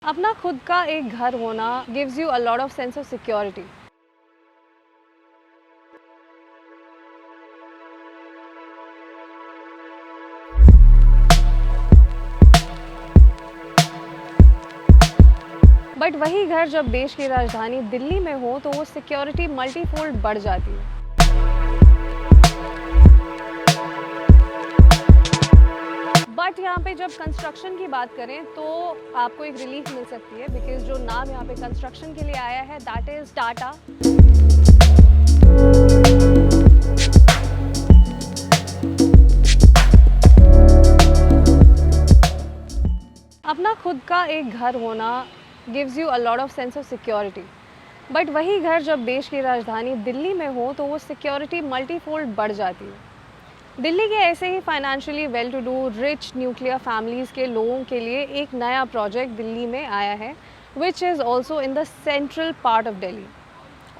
अपना खुद का एक घर होना gives you a lot of sense of security. But वही घर जब देश की राजधानी दिल्ली में हो तो वो सिक्योरिटी मल्टीफोल्ड बढ़ जाती है। बट यहाँ पे जब कंस्ट्रक्शन की बात करें तो आपको एक रिलीफ मिल सकती है, बिकॉज जो नाम यहाँ पे कंस्ट्रक्शन के लिए आया है दैट इज टाटा। अपना खुद का एक घर होना gives you a lot of sense of security. But वही घर जब देश की राजधानी दिल्ली में हो तो वो सिक्योरिटी मल्टीफोल्ड बढ़ जाती है। दिल्ली के ऐसे ही financially well to do rich nuclear families के लोगों के लिए एक नया प्रोजेक्ट दिल्ली में आया है, विच is also in the central part of Delhi,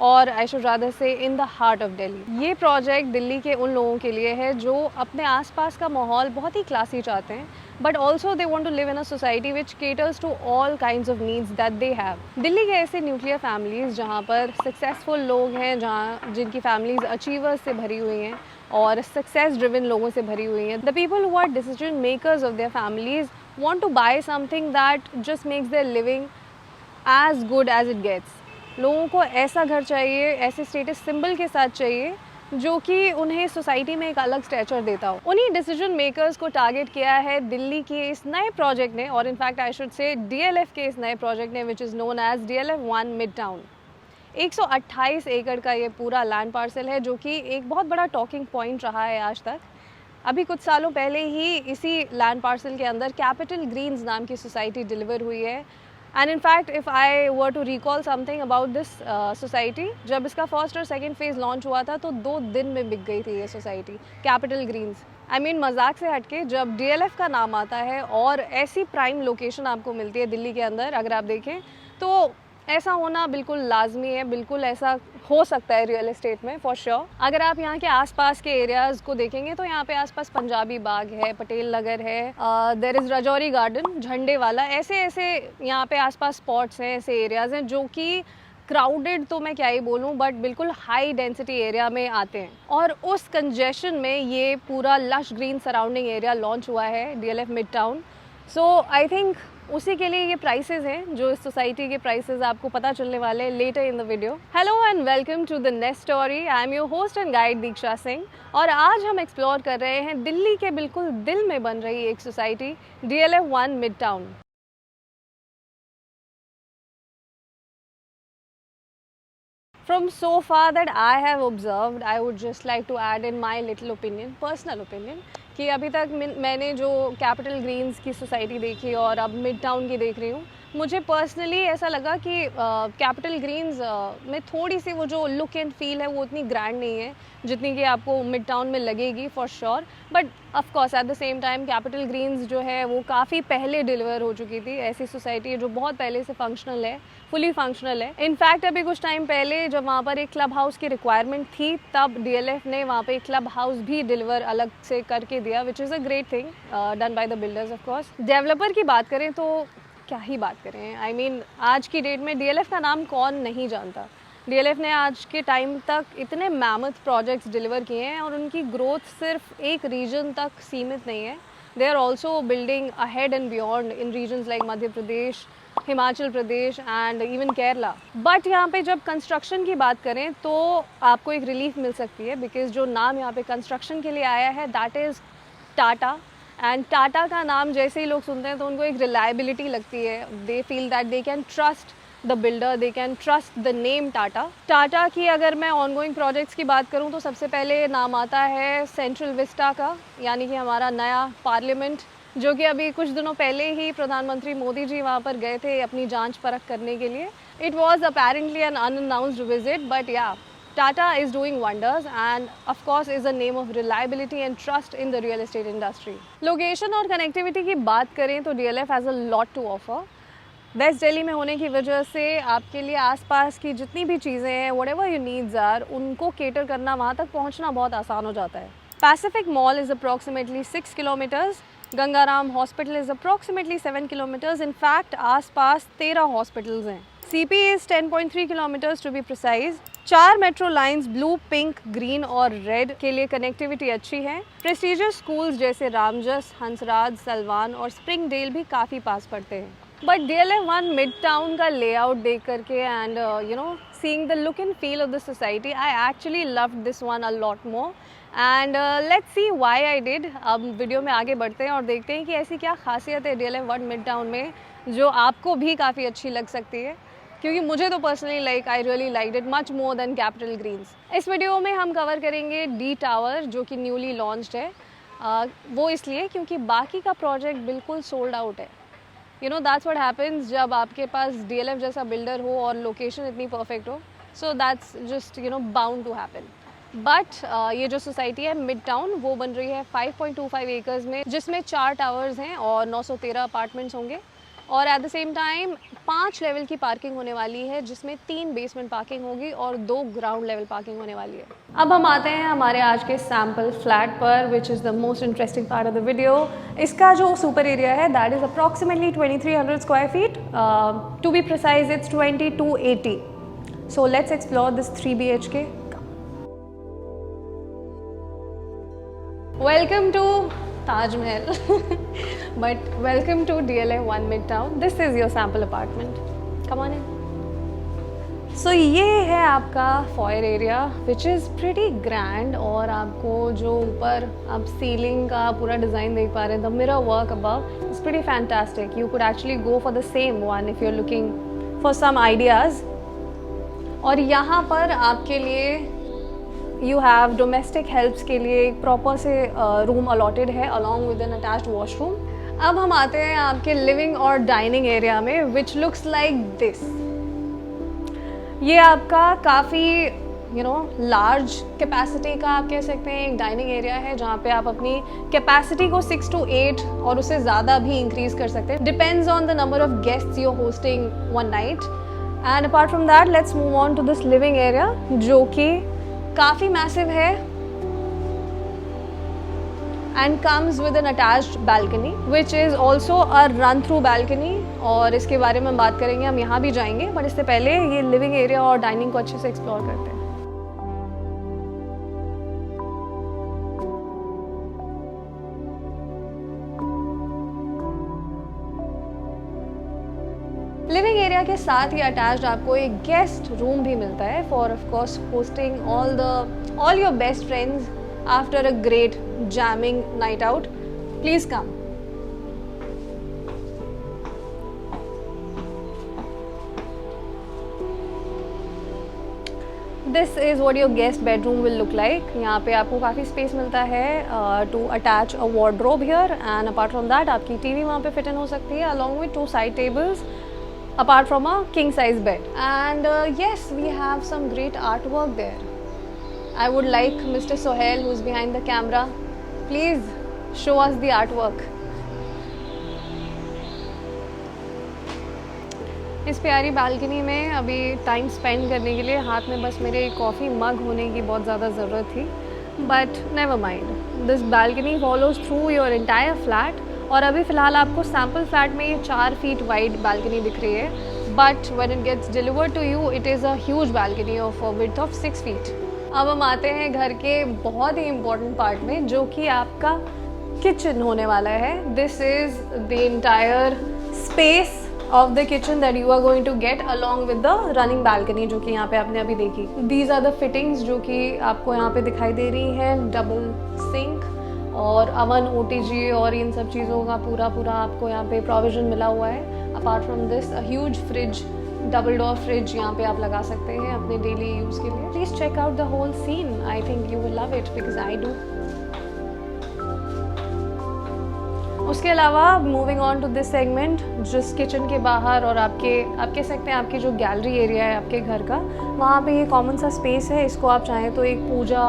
और आई शुड रादर से in the heart of Delhi. ये प्रोजेक्ट दिल्ली के उन लोगों के लिए है जो अपने आसपास का माहौल बहुत ही क्लासी चाहते हैं, but also they want to live in a society which caters to all kinds of needs that they have. Delhi के ऐसे न्यूक्लियर फैमिलीज़ जहाँ पर सक्सेसफुल लोग हैं, जहाँ जिनकी फैमिलीज़ अचीवर्स से भरी हुई हैं और सक्सेस ड्रिवन लोगों से भरी हुई हैं। The people who are decision makers of their families want to buy something that just makes their living as good as it gets. लोगों को ऐसा घर चाहिए, ऐसे स्टेटस सिंबल के साथ चाहिए जो कि उन्हें सोसाइटी में एक अलग स्टैचर देता हो। उन्हीं डिसीजन मेकर्स को टारगेट किया है दिल्ली के इस नए प्रोजेक्ट ने, और in fact I should say DLF के इस नए प्रोजेक्ट ने, which is known as DLF 1 Midtown. 128 एकड़ का ये पूरा लैंड पार्सल है, जो कि एक बहुत बड़ा टॉकिंग पॉइंट रहा है आज तक। अभी कुछ सालों पहले ही इसी लैंड पार्सल के अंदर कैपिटल ग्रीन्स नाम की सोसाइटी डिलीवर हुई है। And in fact if I were to recall something about this society, जब इसका फर्स्ट और सेकंड फेज़ लॉन्च हुआ था तो 2 दिन में बिक गई थी ये society Capital Greens. I mean मजाक से हटके जब DLF का नाम आता है और ऐसी प्राइम लोकेशन आपको मिलती है दिल्ली के अंदर, अगर आप देखें तो ऐसा होना बिल्कुल लाजमी है, बिल्कुल ऐसा हो सकता है रियल एस्टेट में फॉर श्योर। अगर आप यहाँ के आसपास के एरियाज़ को देखेंगे तो यहाँ पे आसपास पंजाबी बाग है, पटेल नगर है, देयर इज़ राजौरी गार्डन, झंडे वाला, ऐसे ऐसे यहाँ पे आसपास स्पॉट्स हैं, ऐसे एरियाज़ हैं जो कि क्राउडेड तो मैं क्या ही बोलूँ, बट बिल्कुल हाई डेंसिटी एरिया में आते हैं। और उस कंजेशन में ये पूरा lush green surrounding area launch हुआ है DLF mid town. So I think उसी के लिए ये प्राइसेस हैं, जो इस सोसाइटी के प्राइसेस आपको पता चलने वाले later in the video. Hello and welcome to the next story. I am your host and guide Diksha Singh, और आज हम एक्सप्लोर कर रहे हैं दिल्ली के बिल्कुल दिल में बन रही एक society DLF 1 mid town. From so far that I have observed, I would just like to add in my little opinion, personal opinion, कि अभी तक मैंने जो कैपिटल ग्रीन्स की सोसाइटी देखी और अब मिड टाउन की देख रही हूँ, मुझे पर्सनली ऐसा लगा कि कैपिटल ग्रीन्स में थोड़ी सी वो जो लुक एंड फील है वो उतनी ग्रैंड नहीं है जितनी कि आपको मिड टाउन में लगेगी for sure. But of course at the same time Capital Greens जो है वो काफ़ी पहले डिलीवर हो चुकी थी। ऐसी सोसाइटी है जो बहुत पहले से फंक्शनल है, फुली फंक्शनल है। इनफैक्ट अभी कुछ टाइम पहले जब वहाँ पर एक क्लब हाउस की रिक्वायरमेंट थी, तब DLF ने वहाँ पे एक क्लब हाउस भी डिलीवर अलग से करके दिया, which is a great thing done by the builders of course. Developer की बात करें तो क्या ही बात करें, आई मीन आज की डेट में DLF का नाम कौन नहीं जानता। DLF ने आज के टाइम तक इतने मैमथ प्रोजेक्ट्स डिलीवर किए हैं, और उनकी ग्रोथ सिर्फ एक रीजन तक सीमित नहीं है। They are also building ahead and beyond in regions like Madhya Pradesh, Himachal Pradesh and even Kerala. But यहाँ पे जब कंस्ट्रक्शन की बात करें तो आपको एक रिलीफ मिल सकती है, बिकॉज जो नाम यहाँ पे कंस्ट्रक्शन के लिए आया है that is Tata. And Tata का नाम जैसे ही लोग सुनते हैं तो उनको एक रिलायबिलिटी लगती है। They feel that they can trust the builder, they can trust the name Tata. Tata की अगर मैं ऑनगोइंग प्रोजेक्ट्स की बात करूं तो सबसे पहले नाम आता है सेंट्रल विस्टा का, यानी कि हमारा नया पार्लियामेंट, जो कि अभी कुछ दिनों पहले ही प्रधानमंत्री मोदी जी वहाँ पर गए थे अपनी जांच परख करने के लिए। It was apparently an unannounced visit, but yeah Tata is doing wonders and of course is a name of reliability and trust in the real estate industry. Location और connectivity की बात करें तो DLF has a lot to offer. West Delhi में होने की वजह से आपके लिए आसपास की जितनी भी चीज़ें हैं, whatever your needs are, उनको cater करना, वहाँ तक पहुँचना बहुत आसान हो जाता है। Pacific Mall is approximately 6 kilometers. Gangaram hospital is approximately 7 kilometres. In fact आसपास 13 हॉस्पिटल्स हैं. CP is 10.3 kilometres to be precise. 4 metro lines blue, pink, green और रेड के लिए कनेक्टिविटी अच्छी है. प्रेस्टिजियस स्कूल्स जैसे रामजस, हंसराज, सलवान और स्प्रिंगडेल भी काफ़ी पास पड़ते हैं. बट DLF1 मिड टाउन का लेआउट देख करके and seeing the look and feel of the society, I actually loved this one a lot more. And let's see why I did. अब वीडियो में आगे बढ़ते हैं और देखते हैं कि ऐसी क्या खासियत है DLF1 मिड टाउन में जो आपको भी काफ़ी अच्छी लग सकती है, क्योंकि मुझे तो personally I really liked it much more than Capital Greens. इस वीडियो में हम कवर करेंगे D टावर जो कि न्यूली लॉन्च्ड है. वो इसलिए क्योंकि बाकी का प्रोजेक्ट बिल्कुल सोल्ड आउट है. दैट्स व्हाट हैपन्स जब आपके पास DLF जैसा बिल्डर हो और लोकेशन इतनी परफेक्ट हो. So that's just bound to happen. But ये जो सोसाइटी है मिड टाउन वो बन रही है 5.25 एकर्स में, जिसमें 4 टावर्स हैं और 913 अपार्टमेंट्स होंगे. और eight the same time 5 level की पार्किंग होने वाली है, जिसमें 3 बेसमेंट पार्किंग होगी और 2 ग्राउंड लेवल पार्किंग होने वाली है. अब हम आते हैं हमारे आज के सैम्पल फ्लैट पर, which is the most interesting part of the video. इसका जो सुपर एरिया है that is approximately 2300 square feet. To be precise it's 2280. So let's explore this 3 BHK. Welcome to Taj Mahal. But welcome to DLF1 Midtown. This is your sample apartment. Come on in. So ये है आपका foyer area which is pretty grand. और आपको जो ऊपर आप ceiling का पूरा डिज़ाइन देख पा रहे हैं, the mirror work above is pretty fantastic. You could actually go for the same one if you're looking for some ideas. और यहाँ पर आपके लिए यू हैव डोमेस्टिक हेल्प्स के लिए एक प्रॉपर से रूम अलॉटेड है along with an attached washroom. अब हम आते हैं आपके लिविंग और डाइनिंग एरिया में, विच लुक्स लाइक दिस. ये आपका काफ़ी लार्ज कैपेसिटी का आप कह सकते हैं एक डाइनिंग एरिया है, जहाँ पे आप अपनी कैपेसिटी को 6 to 8 और उससे ज़्यादा भी इंक्रीज़ कर सकते हैं. Depends on the number of guests you are hosting one night. And apart from that let's move on to this living area जो कि काफ़ी मैसिव है and comes with an attached balcony which is also a run through balcony. और इसके बारे में बात करेंगे, हम यहाँ भी जाएंगे, बट इससे पहले ये लिविंग एरिया और डाइनिंग को अच्छे से एक्सप्लोर करते हैं. लिविंग एरिया के साथ ही अटैच्ड आपको एक गेस्ट रूम भी मिलता है for of course hosting all your best friends after a great jamming night out. Please come. This is what your guest bedroom will look like. यहाँ पे आपको काफ़ी स्पेस मिलता है to attach a wardrobe here. And apart from that आपकी TV वहाँ पे fit in हो सकती है along with 2 side tables apart from a king size bed. And yes, we have some great artwork there. I would like Mr. Sohail, who's behind the camera, please show us the artwork. इस प्यारी balcony में अभी time spend करने के लिए हाथ में बस मेरे कॉफ़ी मग होने की बहुत ज़्यादा ज़रूरत थी, but never mind. This balcony follows through your entire flat. और अभी फ़िलहाल आपको सैम्पल फ्लैट में ये 4 फीट वाइड बालकनी दिख रही है, but when it gets delivered to you it is a huge balcony of width of 6 feet. अब हम आते हैं घर के बहुत ही इम्पोर्टेंट पार्ट में जो कि आपका किचन होने वाला है. This is the entire space of the kitchen that you are going to get along with the running balcony जो कि यहाँ पे आपने अभी देखी. दीज आर द फिटिंग्स जो कि आपको यहाँ पे दिखाई दे रही है. डबल सिंक और अवन, OTG और इन सब चीज़ों का पूरा आपको यहाँ पे प्रोविज़न मिला हुआ है. Apart from this a huge fridge, double door fridge यहाँ पे आप लगा सकते हैं अपने डेली यूज़ के लिए. Please check out the whole scene. I think you will love it because I do. उसके अलावा moving on to this segment, जिस किचन के बाहर और आप कह सकते हैं आपकी जो गैलरी एरिया है आपके घर का, वहाँ पे ये कॉमन सा स्पेस है. इसको आप चाहें तो एक पूजा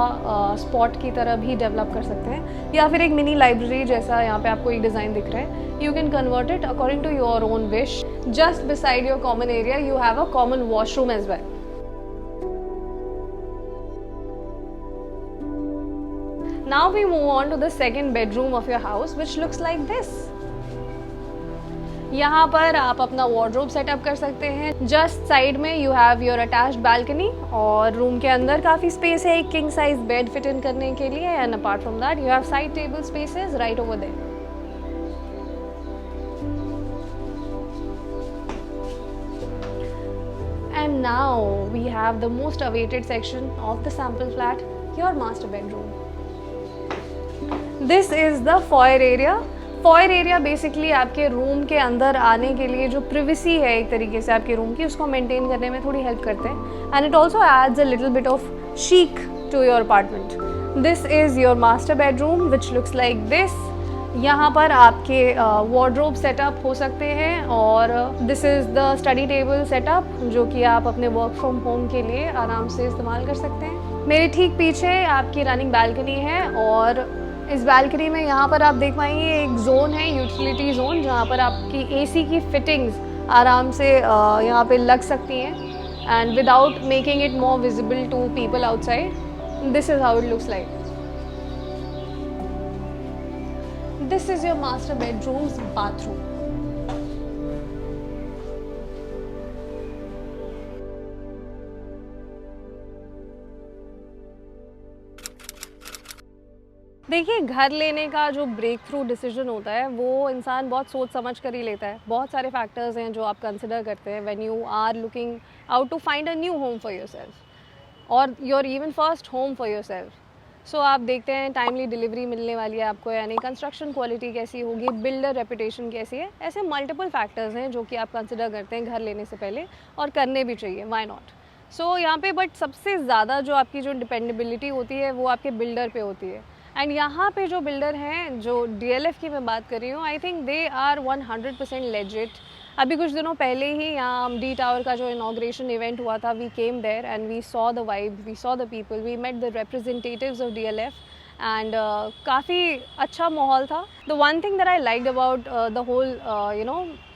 स्पॉट की तरह भी डेवलप कर सकते हैं, या फिर एक मिनी लाइब्रेरी जैसा यहाँ पे आपको एक डिज़ाइन दिख रहा है. You can convert it according to your own wish. Just beside your common area you have a common washroom as well. Now we move on to the second bedroom of your house, which looks like this. यहाँ पर आप अपना wardrobe setup कर सकते हैं. Just side में you have your attached balcony और room के अंदर काफ़ी स्पेस है एक king size bed fit in करने के लिए. And apart from that you have side table spaces right over there. And now we have the most awaited section of the sample flat, your master bedroom. This is the foyer area. Foyer area basically आपके room के अंदर आने के लिए जो privacy है एक तरीके से आपके रूम की उसको maintain करने में थोड़ी help करते हैं. And it also adds a little bit of chic to your apartment. This is your master bedroom which looks like this. यहाँ पर आपके वार्डरोब सेटअप हो सकते हैं और this is the study table setup जो कि आप अपने वर्क फ्रॉम होम के लिए आराम से इस्तेमाल कर सकते हैं. मेरे ठीक पीछे आपकी रनिंग बालकनी है और इस बालकनी में यहाँ पर आप देख पाएंगे एक जोन है यूटिलिटी जोन जहाँ पर आपकी एसी की फिटिंग्स आराम से यहाँ पे लग सकती हैं and without making it more visible to people outside. This is how it looks like. This is your master bedroom's bathroom. देखिए घर लेने का जो ब्रेक थ्रू डिसीजन होता है वो इंसान बहुत सोच समझ कर ही लेता है. बहुत सारे फैक्टर्स हैं जो आप कंसिडर करते हैं when you are looking out to find a new home for yourself और your even first home for yourself. So आप देखते हैं टाइमली डिलीवरी मिलने वाली है आपको यानी कंस्ट्रक्शन क्वालिटी कैसी होगी, बिल्डर रेपुटेशन कैसी है. ऐसे मल्टीपल फैक्टर्स हैं जो कि आप कंसिडर करते हैं घर लेने से पहले और करने भी चाहिए. Why not. सो यहाँ पे बट सबसे ज़्यादा जो आपकी जो डिपेंडेबिलिटी होती है वो आपके बिल्डर पे होती है. एंड यहाँ पे जो बिल्डर हैं जो DLF की मैं बात कर रही हूँ I think they are 100% legit. अभी कुछ दिनों पहले ही यहाँ डी टावर का जो इनॉग्रेशन इवेंट हुआ था we came there and we saw the vibe, we saw the people, we met the representatives of DLF and काफ़ी अच्छा माहौल था. The one thing that I liked about the whole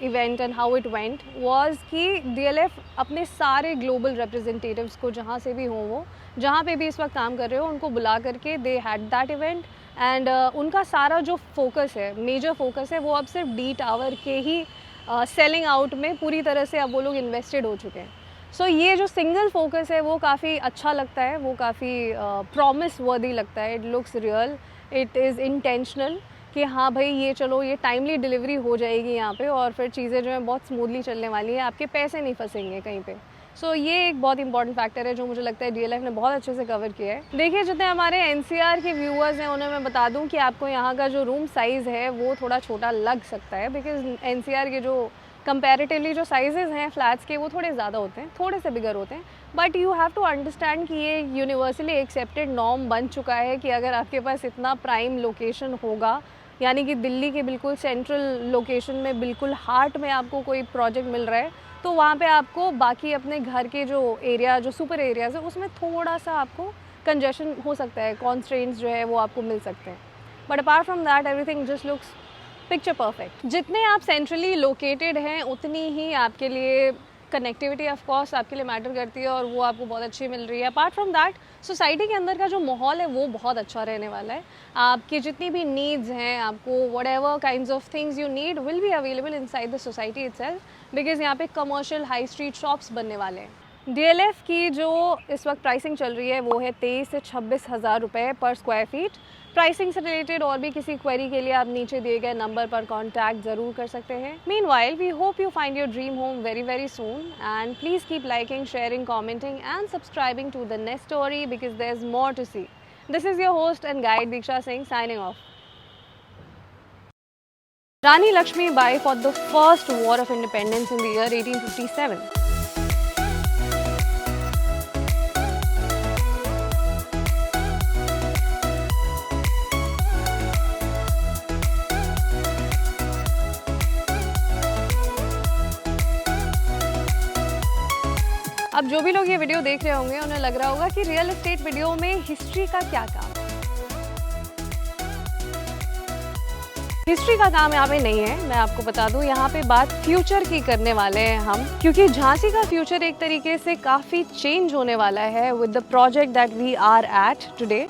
event and how it went was कि DLF अपने सारे global representatives को जहाँ से भी हों वो जहाँ पे भी इस वक्त काम कर रहे हो उनको बुला करके they had that event and उनका सारा जो फोकस है मेजर फोकस है वो अब सिर्फ डी टावर के ही सेलिंग आउट में पूरी तरह से अब वो लोग इन्वेस्टेड हो चुके हैं. सो ये जो सिंगल फोकस है वो काफ़ी अच्छा लगता है, वो काफ़ी प्रॉमिस वर्दी लगता है. It looks real, it is intentional कि हाँ भाई ये चलो ये टाइमली डिलीवरी हो जाएगी यहाँ पे और फिर चीज़ें जो हैं बहुत स्मूथली चलने वाली हैं, आपके पैसे नहीं फंसेंगे कहीं पे. सो ये एक बहुत इंपॉर्टेंट फैक्टर है जो मुझे लगता है DLF ने बहुत अच्छे से कवर किया है. देखिए जितने हमारे NCR के व्यूअर्स हैं उन्हें मैं बता दूं कि आपको यहाँ का जो रूम साइज़ है वो थोड़ा छोटा लग सकता है बिकॉज NCR के जो कंपैरेटिवली जो साइजेज़ हैं फ्लैट्स के वो थोड़े ज़्यादा होते हैं, थोड़े से बिगर होते हैं. But you have to understand कि ये यूनिवर्सली एक्सेप्टेड नॉर्म बन चुका है कि अगर आपके पास इतना प्राइम लोकेशन होगा यानी कि दिल्ली के बिल्कुल सेंट्रल लोकेशन में बिल्कुल हार्ट में आपको कोई प्रोजेक्ट मिल रहा है तो वहाँ पे आपको बाकी अपने घर के जो एरिया जो सुपर एरियाज़ है उसमें थोड़ा सा आपको कंजेशन हो सकता है, कॉन्स्ट्रेंट्स जो है वो आपको मिल सकते हैं. But apart from that everything just looks picture perfect. जितने आप सेंट्रली लोकेटेड हैं उतनी ही आपके लिए कनेक्टिविटी ऑफ कोर्स आपके लिए मैटर करती है और वो आपको बहुत अच्छी मिल रही है. अपार्ट फ्रॉम दैट सोसाइटी के अंदर का जो माहौल है वो बहुत अच्छा रहने वाला है. आपकी जितनी भी नीड्स हैं आपको what ever kinds of things you need will be available inside the society itself because यहाँ पे कमर्शियल हाई स्ट्रीट शॉप्स बनने वाले हैं. DLF की जो इस वक्त प्राइसिंग चल रही है वो है 23 से 26 हज़ार रुपये पर स्क्वायर फीट. प्राइसिंग से रिलेटेड और भी किसी क्वेरी के लिए आप नीचे दिए गए नंबर पर कॉन्टैक्ट ज़रूर कर सकते हैं. Meanwhile we hope you find your dream home very very soon and please keep liking, sharing, commenting and subscribing to the next story because there is more to see. This is your host and guide Diksha Singh signing off. Rani Lakshmi Bai fought the first war of independence in the year 1857. अब जो भी लोग ये video देख रहे होंगे उन्हें लग रहा होगा कि रियल एस्टेट वीडियो में हिस्ट्री का क्या काम. हिस्ट्री का काम यहाँ पे नहीं है, मैं आपको बता दूँ. यहाँ पे बात फ्यूचर की करने वाले हैं हम, क्योंकि झांसी का फ्यूचर एक तरीके से काफ़ी चेंज होने वाला है with the project that we are at today.